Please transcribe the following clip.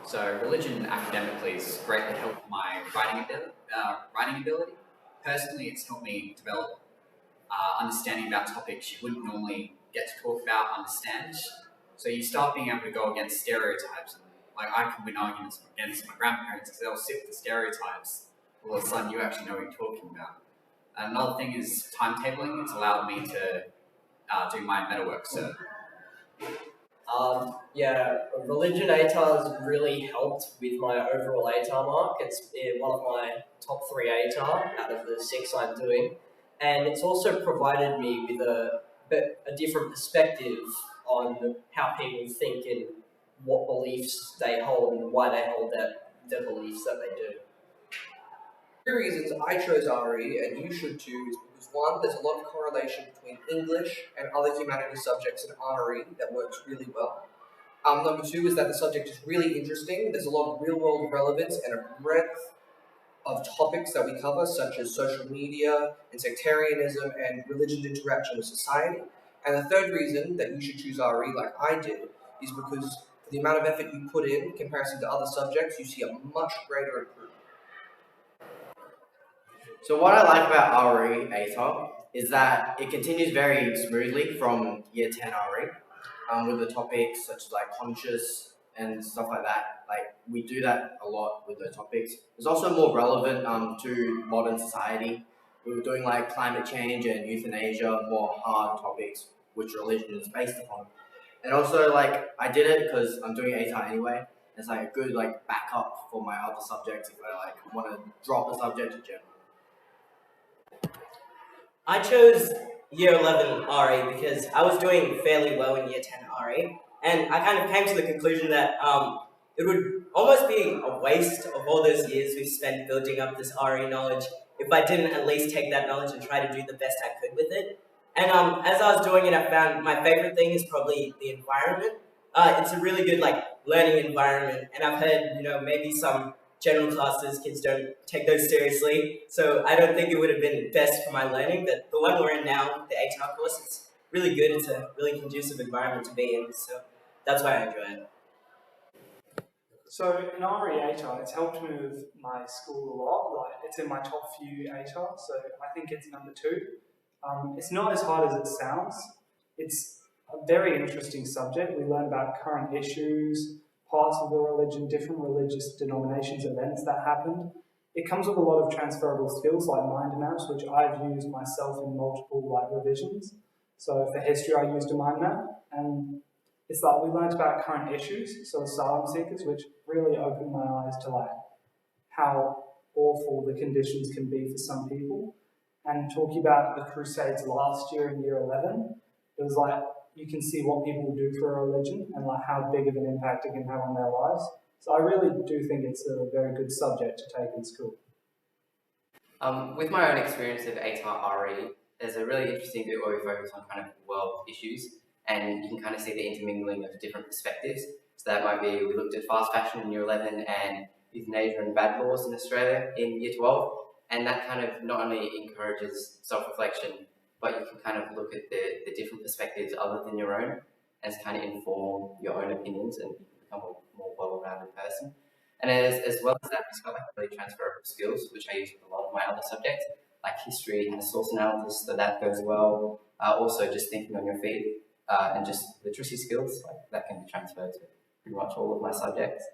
So religion academically has greatly helped my writing ability. Personally, it's helped me develop understanding about topics you wouldn't normally get to talk about, understand. So you start being able to go against stereotypes. And, like I can win arguments against my grandparents because they'll sit with the stereotypes. All of a sudden, you actually know what you're talking about. Another thing is timetabling. It's allowed me to do my meta work. So Yeah, religion ATAR has really helped with my overall ATAR mark. It's one of my top 3 ATAR out of the 6 I'm doing. And it's also provided me with a different perspective on how people think and what beliefs they hold and why they hold the beliefs that they do. Three reasons I chose RE and you should too is because one, there's a lot of correlation between English and other humanities subjects in RE that works really well. Number two is that the subject is really interesting. There's a lot of real-world relevance and a breadth of topics that we cover, such as social media and sectarianism and religion's interaction with society. And the third reason that you should choose RE like I did is because for the amount of effort you put in comparison to other subjects, you see a much greater improvement. So what I like about RE ATAR is that it continues very smoothly from year 10 RE with the topics such as like conscious and stuff like that. Like we do that a lot with those topics. It's also more relevant to modern society. We were doing like climate change and euthanasia, more hard topics which religion is based upon. And also like I did it because I'm doing ATAR anyway. It's like a good like backup for my other subjects if I like want to drop a subject in general. I chose year 11 RE because I was doing fairly well in year 10 RE, and I kind of came to the conclusion that it would almost be a waste of all those years we've spent building up this RE knowledge if I didn't at least take that knowledge and try to do the best I could with it. And as I was doing it, I found my favorite thing is probably the environment. It's a really good learning environment, and I've heard maybe some general classes, kids don't take those seriously. So I don't think it would have been best for my learning. But the one we're in now, the ATAR course, it's really good. It's a really conducive environment to be in. So that's why I enjoy it. So in RE ATAR, it's helped me with my school a lot. Like it's in my top few ATAR, so I think it's number 2. It's not as hard as it sounds. It's a very interesting subject. We learn about current issues, parts of the religion, different religious denominations, events that happened. It comes with a lot of transferable skills like mind maps, which I've used myself in multiple revisions. So for history, I used a mind map, and it's like we learned about current issues, so asylum seekers, which really opened my eyes to how awful the conditions can be for some people. And talking about the Crusades last year in year 11, it was like you can see what people do for a religion and how big of an impact it can have on their lives. So I really do think it's a very good subject to take in school. With my own experience of ATAR RE, there's a really interesting bit where we focus on kind of world issues, and you can kind of see the intermingling of different perspectives. So that might be, we looked at fast fashion in year 11 and euthanasia and bad laws in Australia in year 12, and that kind of not only encourages self-reflection, but you can kind of look at the different perspectives other than your own and kind of inform your own opinions and become a more well-rounded person. And as well as that, it's got really transferable skills, which I use with a lot of my other subjects, like history and source analysis, so that goes well. Also just thinking on your feet and just literacy skills, that can be transferred to pretty much all of my subjects.